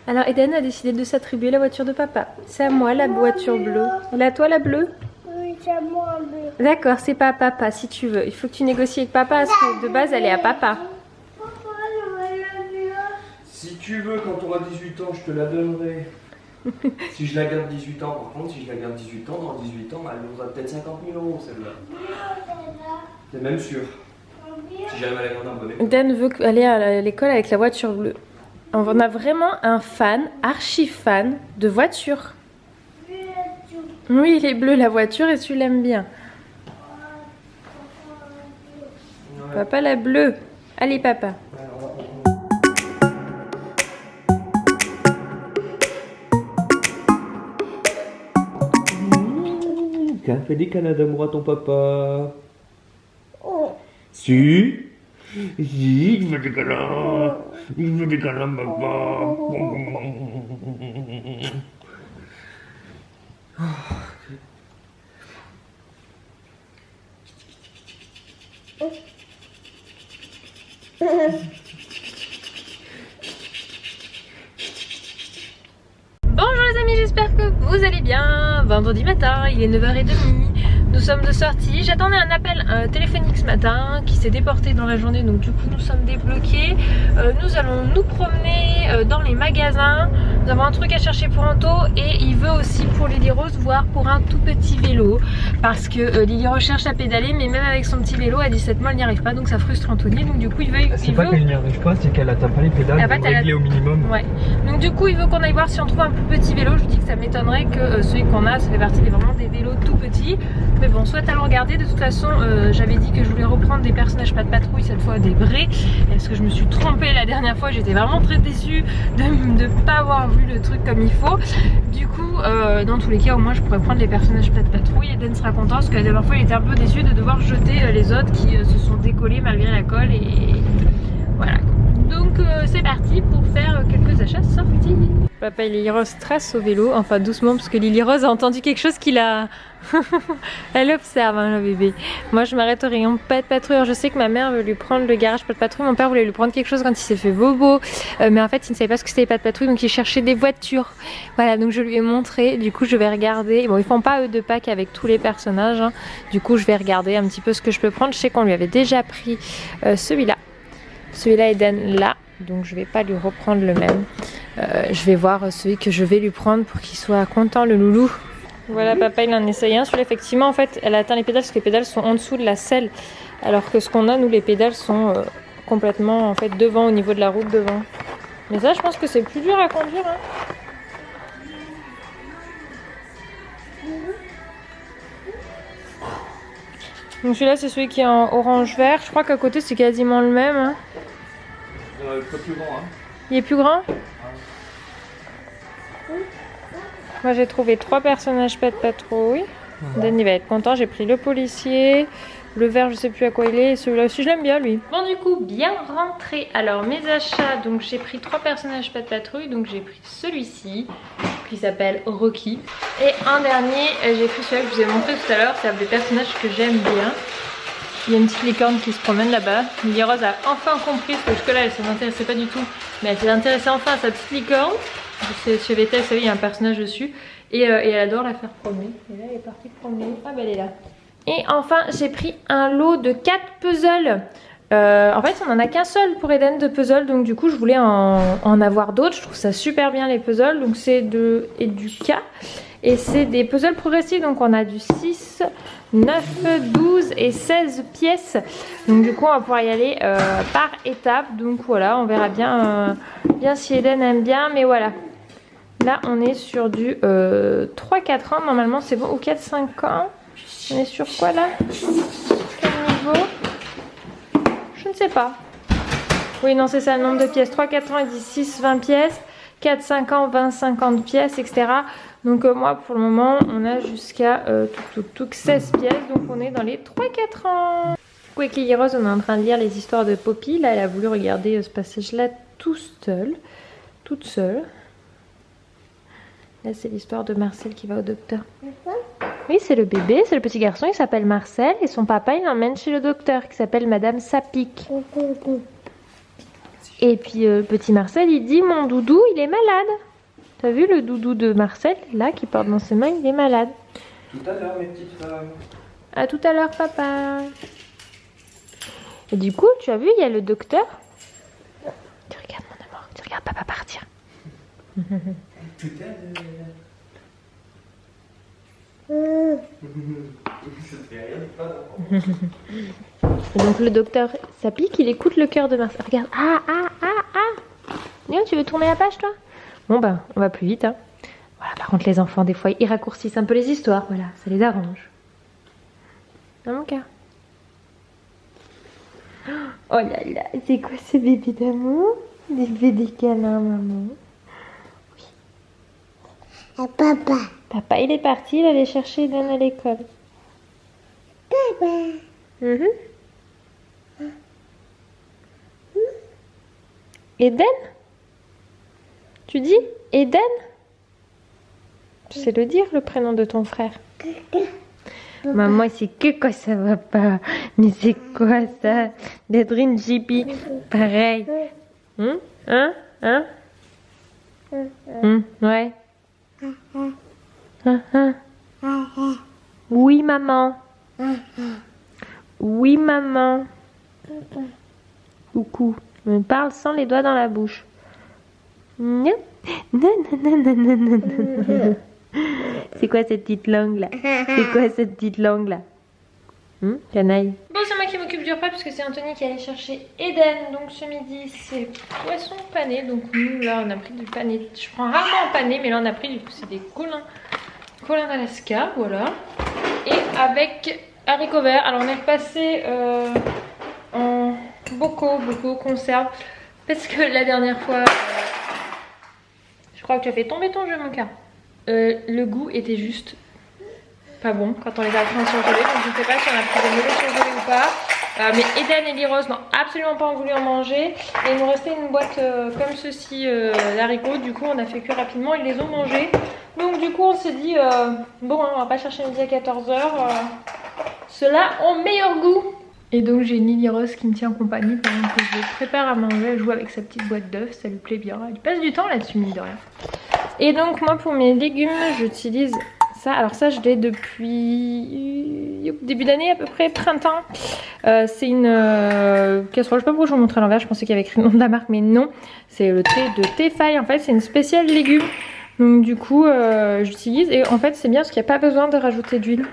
Alors Eden a décidé de s'attribuer la voiture de papa. C'est à moi la voiture bleue. Elle est à toi la bleue? Oui, c'est à moi bleu. D'accord, c'est pas à papa si tu veux. Il faut que tu négocies avec papa parce que de base elle est à papa. Papa, je veux la bleue. Si tu veux, quand tu auras 18 ans, je te la donnerai. Si je la garde 18 ans, par contre, si je la garde 18 ans, dans 18 ans, elle vaudra peut-être 50 000 € celle-là. T'es même sûr? Si j'arrive à la garder en bonne état. Eden veut aller à l'école avec la voiture bleue. On a vraiment un fan, archi fan de voiture. Oui, il est bleu la voiture et tu l'aimes bien. Ouais. Papa la bleue. Allez papa. T'as fait des câlins d'amour à ton papa. Si. Si, il me fait des câlins. Il me fait des câlins, papa. Bonjour les amis, j'espère que vous allez bien. Vendredi matin, il est 9h30. Nous sommes de sortie. J'attendais un appel téléphonique ce matin qui s'est déporté dans la journée, donc du coup nous sommes débloqués. Nous allons nous promener dans les magasins. Nous avons un truc à chercher pour Anto et il veut aussi pour Lily Rose voir pour un tout petit vélo parce que Lily recherche à pédaler, mais même avec son petit vélo à 17 mois elle n'y arrive pas, donc ça frustre Anthony. Donc du coup il veut. C'est pas qu'elle n'y arrive pas, c'est qu'elle atteint pas les pédales réglées au minimum. Ouais. Donc du coup il veut qu'on aille voir si on trouve un plus petit vélo. Je lui dis que ça m'étonnerait que celui qu'on a, ça fait partie vraiment des vélos tout petits. Mais bon, soit à le regarder. De toute façon, j'avais dit que je voulais reprendre des personnages pas de patrouille, cette fois des vrais. Parce que je me suis trompée la dernière fois. J'étais vraiment très déçue de ne pas avoir vu le truc comme il faut. Du coup, dans tous les cas, au moins je pourrais prendre les personnages pas de patrouille. Eden sera content parce que la dernière fois il était un peu déçu de devoir jeter les autres qui se sont décollés malgré la colle. Et voilà. Donc c'est parti pour faire quelques achats sortis. Papa et Lily Rose tracent au vélo, enfin doucement parce que Lily Rose a entendu quelque chose qu'il a... Elle observe hein, le bébé. Moi je m'arrête au rayon pas de patrouille. Alors, je sais que ma mère veut lui prendre le garage pas de patrouille. Mon père voulait lui prendre quelque chose quand il s'est fait bobo. Mais en fait il ne savait pas ce que c'était pas de patrouille, donc il cherchait des voitures. Voilà, donc je lui ai montré. Du coup je vais regarder. Bon, ils font pas eux de pack avec tous les personnages hein. Du coup je vais regarder un petit peu ce que je peux prendre. Je sais qu'on lui avait déjà pris celui-là. Celui-là Eden là, donc je vais pas lui reprendre le même. Je vais voir celui que je vais lui prendre pour qu'il soit content le loulou. Voilà, papa il en essaye un. Celui-là effectivement en fait elle atteint les pédales parce que les pédales sont en dessous de la selle. Alors que ce qu'on a nous les pédales sont complètement en fait devant, au niveau de la route devant. Mais ça je pense que c'est plus dur à conduire hein. Donc celui-là c'est celui qui est en orange vert. Je crois qu'à côté c'est quasiment le même hein. Plus grand, hein. Il est plus grand? Moi j'ai trouvé 3 personnages pas de patrouille. Dan il va être content, j'ai pris le policier, le vert je sais plus à quoi il est, et celui-là aussi je l'aime bien lui. Bon du coup bien rentré. Alors mes achats, donc j'ai pris 3 personnages pas de patrouille, donc j'ai pris celui-ci qui s'appelle Rocky. Et un dernier, j'ai pris celui-là que je vous ai montré tout à l'heure, c'est un des personnages que j'aime bien. Il y a une petite licorne qui se promène là-bas. Lily Rose a enfin compris, parce que jusque là elle ne s'intéressait pas du tout, mais elle s'est intéressée enfin à sa petite licorne. Chez Veta, vous savez, il y a un personnage dessus. Et elle adore la faire promener. Et là, elle est partie promener. Ah, bah elle est là. Et enfin, j'ai pris un lot de 4 puzzles. En fait, on en a qu'un seul pour Eden de puzzles. Donc, du coup, je voulais en avoir d'autres. Je trouve ça super bien les puzzles. Donc, c'est de Educa. Et c'est des puzzles progressifs. Donc, on a du 6, 9, 12 et 16 pièces. Donc, du coup, on va pouvoir y aller par étapes. Donc, voilà, on verra bien, bien si Eden aime bien. Mais voilà. Là, on est sur du 3-4 ans. Normalement, c'est bon. Ou 4-5 ans. On est sur quoi, là? Quel niveau? Je ne sais pas. Oui, non, c'est ça, le nombre de pièces. 3-4 ans, il dit 6-20 pièces. 4-5 ans, 20-50 pièces, etc. Donc, moi, pour le moment, on a jusqu'à 16 pièces. Donc, on est dans les 3-4 ans. Du coup, avec Lily Rose, on est en train de lire les histoires de Poppy. Là, elle a voulu regarder ce passage-là toute seule. Là, c'est l'histoire de Marcel qui va au docteur. Oui, c'est le bébé, c'est le petit garçon, il s'appelle Marcel. Et son papa, il l'emmène chez le docteur qui s'appelle Madame Sapic. Et puis petit Marcel, il dit mon doudou, il est malade. T'as vu le doudou de Marcel, là, qui porte dans ses mains, il est malade. Tout à l'heure, mes petites femmes. À tout à l'heure, papa. Et du coup, tu as vu, il y a le docteur. Tu regardes mon amour, tu regardes papa partir. Tout à l'heure. Ça te fait rien, pas. Et donc le docteur s'applique, il écoute le cœur de Marcel. Regarde, Léo, tu veux tourner la page, toi? Bon ben, on va plus vite, hein. Voilà, par contre les enfants, des fois, ils raccourcissent un peu les histoires, voilà, ça les arrange. Dans mon cœur. Oh là là, c'est quoi ce bébé d'amour? Des bébés câlins, maman. À papa. Papa, il est parti, il allait chercher Eden à l'école. Papa. Eden? Tu dis Eden? Tu sais le dire, le prénom de ton frère? Maman, c'est que quoi ça va pas? Mais c'est quoi ça? D'être une JP pareil. Ouais. Oui, maman. Oui, maman. Coucou. Me parle sans les doigts dans la bouche. Non. Non. C'est quoi cette petite langue là? C'est quoi cette petite langue là? Canaille. Bon, c'est moi qui m'occupe du repas parce que c'est Anthony qui allait chercher Eden. Donc ce midi, c'est poisson pané. Donc nous, là, on a pris du pané. Je prends rarement en pané, mais là, on a pris du coup, c'est des colins d'Alaska, voilà. Et avec haricots verts. Alors, on est repassé en bocaux conserve. Parce que la dernière fois, je crois que tu as fait tomber ton jeu, mon cœur. Le goût était juste pas bon quand on les a pris en surgelé. Donc je ne sais pas si on a pris des mauvais surgelés ou pas. Mais Eden et Liros n'ont absolument pas voulu en manger. Et il nous restait une boîte comme ceci d'haricots. Du coup on a fait cuire rapidement, ils les ont mangés. Donc du coup on s'est dit bon, on va pas chercher midi à 14h. Ceux-là ont meilleur goût. Et donc j'ai Lily Rose qui me tient en compagnie pendant que je prépare à manger. Elle joue avec sa petite boîte d'œufs, ça lui plaît bien. Elle passe du temps là-dessus, mine de rien. Et donc moi pour mes légumes j'utilise ça. Alors ça je l'ai depuis début d'année à peu près, printemps. C'est une casserole, je sais pas pourquoi je vous montre à l'envers, je pensais qu'il y avait écrit le nom de la marque mais non. C'est le thé de Tefal en fait, c'est une spéciale légumes. Donc du coup j'utilise et en fait c'est bien parce qu'il n'y a pas besoin de rajouter d'huile.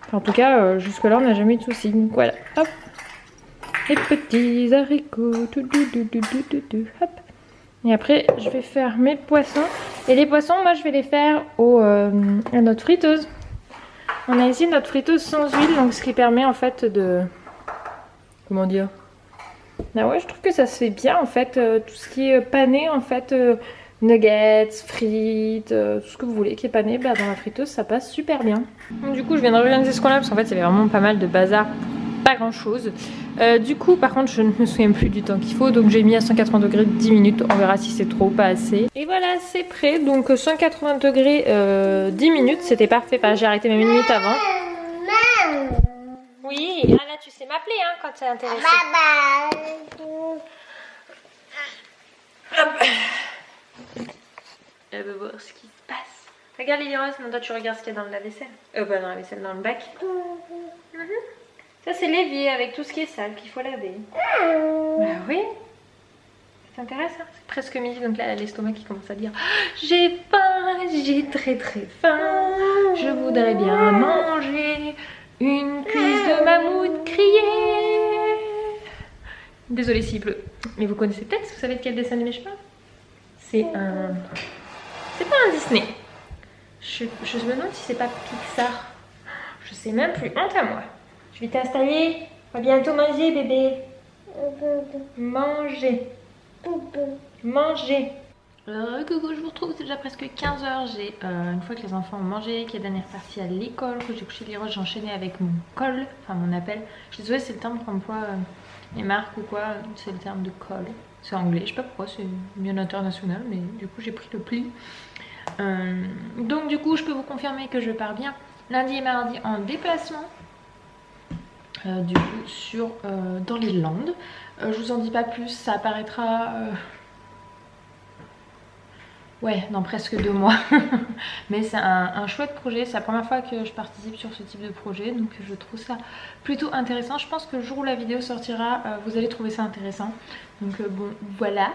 Enfin, en tout cas jusque là on n'a jamais eu de soucis. Donc voilà, hop. Les petits haricots, hop. Et après, je vais faire mes poissons. Et les poissons, moi, je vais les faire à notre friteuse. On a ici notre friteuse sans huile, donc ce qui permet en fait de... Comment dire? Ah ouais, je trouve que ça se fait bien en fait. Tout ce qui est pané, en fait, nuggets, frites, tout ce que vous voulez qui est pané, bah, dans la friteuse, ça passe super bien. Donc, du coup, je viens de réaliser ce qu'on a parce qu'en fait, il y avait vraiment pas mal de bazar. Pas grand chose. Du coup par contre je ne me souviens plus du temps qu'il faut, donc j'ai mis à 180 degrés 10 minutes, on verra si c'est trop ou pas assez. Et voilà, c'est prêt, donc 180 degrés 10 minutes, c'était parfait, j'ai arrêté même une minute avant. Oui, là tu sais m'appeler hein, quand c'est intéressé. Hop. Elle veut voir ce qui se passe. Regarde Lily Rose, maintenant tu regardes ce qu'il y a dans la vaisselle. Pas dans la vaisselle, dans le bac. Ça c'est l'évier avec tout ce qui est sale qu'il faut laver. Bah oui. Ça t'intéresse hein? C'est presque midi donc là l'estomac qui commence à dire j'ai faim, j'ai très faim. Je voudrais bien manger une cuisse de mammouth criée. Désolée s'il pleut. Mais vous connaissez peut-être, vous savez de quel dessin animé je parle? C'est un... C'est pas un Disney. Je me demande si c'est pas Pixar. Je sais même plus, honte à moi. Je vais t'installer. On va bientôt manger, bébé. Manger. Manger. Coucou, je vous retrouve, c'est déjà presque 15h. J'ai une fois que les enfants ont mangé, qu'Eden est reparti à l'école, que j'ai couché les roches, j'ai enchaîné avec mon call, enfin mon appel. Je suis désolée, c'est le terme qu'on emploie les marques ou quoi, c'est le terme de call. C'est anglais, je sais pas pourquoi, c'est bien international, mais du coup j'ai pris le pli. Donc du coup, je peux vous confirmer que je pars bien lundi et mardi en déplacement. du coup dans les Landes. Je vous en dis pas plus, ça apparaîtra ouais, dans presque 2 mois. Mais c'est un chouette projet, c'est la première fois que je participe sur ce type de projet, donc je trouve ça plutôt intéressant. Je pense que le jour où la vidéo sortira, vous allez trouver ça intéressant. Donc bon, voilà.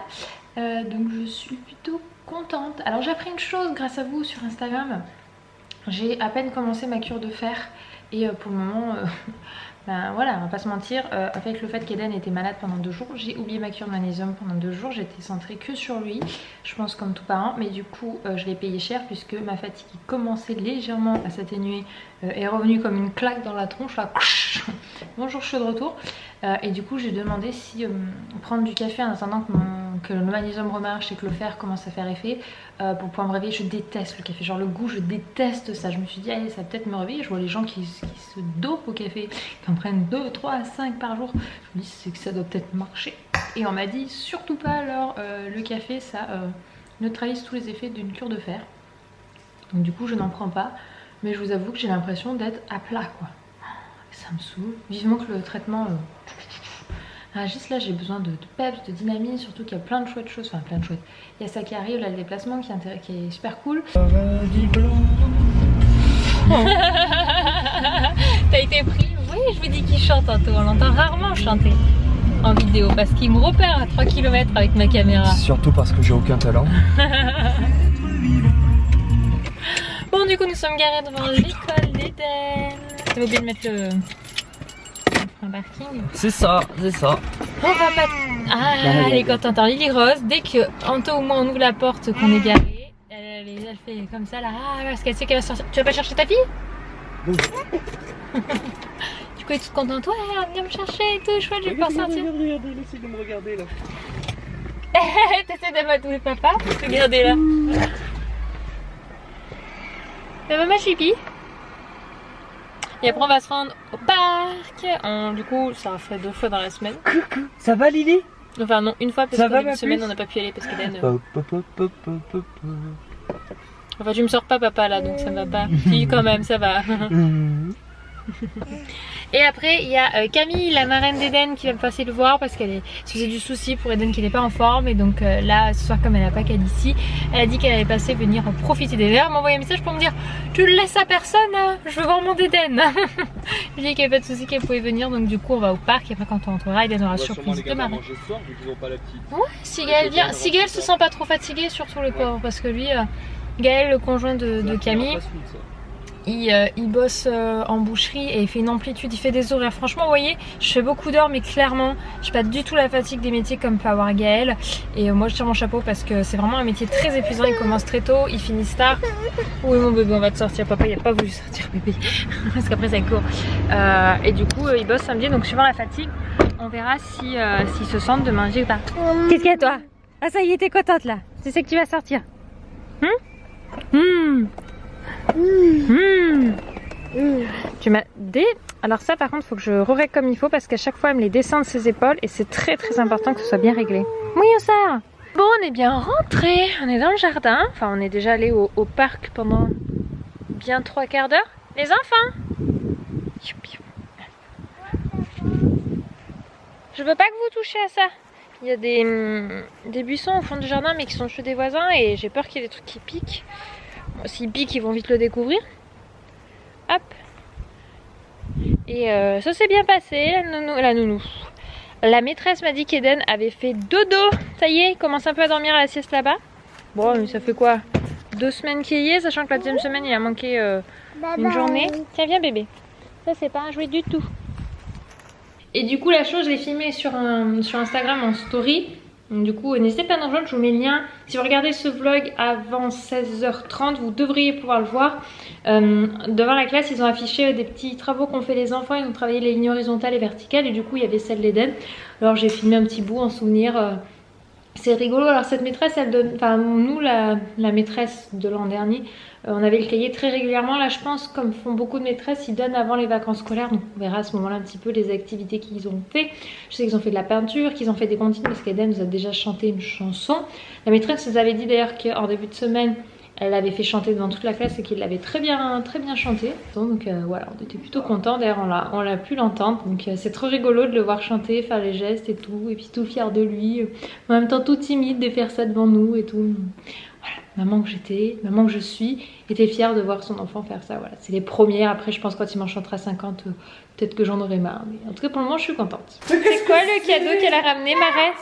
Donc je suis plutôt contente. Alors j'ai appris une chose grâce à vous sur Instagram. J'ai à peine commencé ma cure de fer et pour le moment... ben voilà, on va pas se mentir, avec le fait qu'Eden était malade pendant 2 jours, j'ai oublié ma cure de magnésium pendant 2 jours, j'étais centrée que sur lui, je pense comme tout parent, mais du coup je l'ai payé cher puisque ma fatigue qui commençait légèrement à s'atténuer est revenue comme une claque dans la tronche, là, bonjour je suis de retour, et du coup j'ai demandé si prendre du café en attendant que le magnésium remarche et que le fer commence à faire effet pour pouvoir me réveiller. Je déteste le café, genre le goût, je déteste ça. Je me suis dit allez, ça va peut-être me réveiller. Je vois les gens qui se dopent au café, qui en prennent 2, 3, 5 par jour. Je me dis c'est que ça doit peut-être marcher, et on m'a dit surtout pas. Alors le café ça neutralise tous les effets d'une cure de fer, donc du coup je n'en prends pas, mais je vous avoue que j'ai l'impression d'être à plat quoi. Ça me saoule, vivement que le traitement juste là j'ai besoin de peps, de dynamine, surtout qu'il y a plein de chouettes choses, enfin plein de chouettes. Il y a ça qui arrive là, le déplacement qui est super cool. T'as été pris? Oui, je vous dis qu'il chante Anto, on l'entend rarement chanter en vidéo parce qu'il me repère à 3 km avec ma caméra. Surtout parce que j'ai aucun talent. Bon du coup nous sommes garés devant l'école d'Eden. J'ai oublié de mettre le parking. C'est ça, c'est ça. On va pas... Ah, elle est contente. Alors Lily Rose, dès que Anto ou moi on ouvre la porte qu'on est garé, elle fait comme ça là, parce qu'elle sait qu'elle va sortir. Tu vas pas chercher ta fille? Oui. Du coup elle est toute contente, ouais, viens me chercher et tout, chouette, je vais pas sortir. Regardez, laissez de me regarder là. T'essaies d'amatouer papa? Regardez là. Mais maman chipi. Et après on va se rendre au parc. Du coup ça fait 2 fois dans la semaine. Ça va Lily? Enfin non, une fois parce qu'en semaine on n'a pas pu y aller parce qu'Eden... Enfin tu me sors pas papa là donc ça ne va pas. Si quand même ça va. Et après il y a Camille, la marraine d'Eden, qui va passer le voir parce qu'elle se faisait du souci pour Eden qui n'est pas en forme. Et donc là ce soir comme elle n'a pas qu'à d'ici, elle a dit qu'elle allait passer venir profiter d'Eden. Elle m'a envoyé un message pour me dire tu le laisses à personne, hein, je veux voir mon Eden. Je lui ai dit qu'il n'y avait pas de souci, qu'elle pouvait venir. Donc du coup on va au parc et après quand on rentrera Eden aura surprise de marraine. Ouais, si Gaël vient, si Gaël se sent pas trop fatigué, surtout le pauvre, parce que lui Gaël, le conjoint de Camille, il bosse en boucherie et il fait une amplitude, il fait des horaires. Franchement, vous voyez, je fais beaucoup d'heures, mais clairement, je n'ai pas du tout la fatigue des métiers comme peut avoir Gaël. Et moi, je tire mon chapeau parce que c'est vraiment un métier très épuisant. Il commence très tôt, il finit tard. Oui, mon bébé, on va te sortir. Papa, il n'a pas voulu sortir, bébé, parce qu'après, ça court. Et du coup, il bosse samedi, donc suivant la fatigue, on verra s'ils se sentent de manger ou pas. Qu'est-ce qu'il y a, toi? Ah, ça y est, t'es contente là. C'est ça que tu vas sortir. Tu m'as dit. Alors ça par contre faut que je règle comme il faut parce qu'à chaque fois elle me les descend de ses épaules et c'est très important que ce soit bien réglé. Oui ça. Bon on est bien rentré, on est dans le jardin. Enfin on est déjà allé au parc pendant bien 3/4 d'heure. Les enfants. Je veux pas que vous touchiez à ça. Il y a des buissons au fond du jardin mais qui sont ceux des voisins et j'ai peur qu'il y ait des trucs qui piquent. Bon, s'ils piquent ils vont vite le découvrir. Hop. Et ça s'est bien passé, la nounou. La maîtresse m'a dit qu'Eden avait fait dodo. Ça y est, il commence un peu à dormir à la sieste là-bas. Bon, mais ça fait quoi? 2 semaines qu'il y est, sachant que la 2e semaine il a manqué une journée. Tiens, viens bébé. Ça c'est pas un jouet du tout. Et du coup la chose je l'ai filmée sur Instagram en story. Donc, du coup n'hésitez pas à nous rejoindre, je vous mets le lien. Si vous regardez ce vlog avant 16h30 vous devriez pouvoir le voir. Devant la classe ils ont affiché des petits travaux qu'ont fait les enfants. Ils ont travaillé les lignes horizontales et verticales et du coup il y avait celle d'Eden. Alors j'ai filmé un petit bout en souvenir. C'est rigolo. Alors cette maîtresse elle donne, enfin nous la maîtresse de l'an dernier, on avait le cahier très régulièrement. Là je pense comme font beaucoup de maîtresses, ils donnent avant les vacances scolaires. Donc on verra à ce moment là un petit peu les activités qu'ils ont fait. Je sais qu'ils ont fait de la peinture, qu'ils ont fait des comptines parce qu'Eden nous a déjà chanté une chanson. La maîtresse nous avait dit d'ailleurs qu'en début de semaine elle avait fait chanter devant toute la classe et qu'il l'avait très bien chanté. Donc voilà, on était plutôt contents. D'ailleurs, on l'a pu l'entendre. Donc c'est trop rigolo de le voir chanter, faire les gestes et tout. Et puis tout fier de lui. En même temps, tout timide de faire ça devant nous et tout. Voilà, maman que je suis, était fière de voir son enfant faire ça. Voilà, c'est les premières. Après, je pense quand il m'en chantera 50, peut-être que j'en aurai marre. Mais en tout cas, pour le moment, je suis contente. C'est quoi le cadeau qu'elle a ramené, Marès?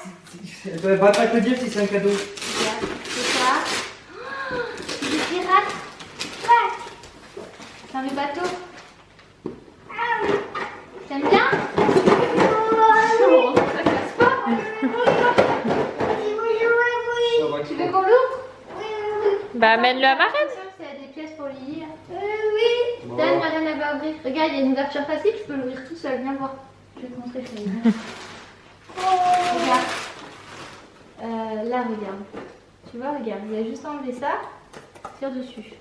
Elle va pas te dire si c'est un cadeau. Regarde, c'est ça. Oh, des pirates. Ouais. Dans le bateau. Ah oui. T'aimes bien? Oh, ça casse pas. Tu veux qu'on l'ouvre? Bah, amène-le à Marès. C'est des pièces pour lire. Oui. Donne, madame, elle va ouvrir. Regarde, il y a une ouverture facile, je peux l'ouvrir tout seul. Viens voir. Je vais te montrer. Regarde. Là, regarde. Tu vois, regarde. Il a juste enlevé ça. Tire dessus.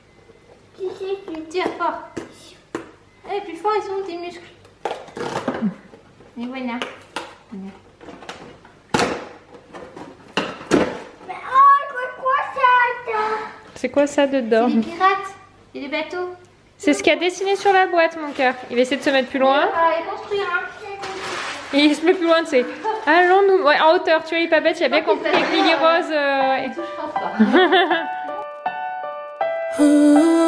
Tire fort. Et plus fort, ils sont tes muscles. Et voilà. Voilà. C'est quoi ça dedans? C'est des pirates et des bateaux. C'est ce qu'il y a dessiné sur la boîte, mon cœur. Il va essayer de se mettre plus loin. On va les construire, hein. Et il se met plus loin, c'est. Allons-nous. Ouais, en hauteur, tu vois, il est pas bête, il a bien compris avec Lily Rose. Je pense pas.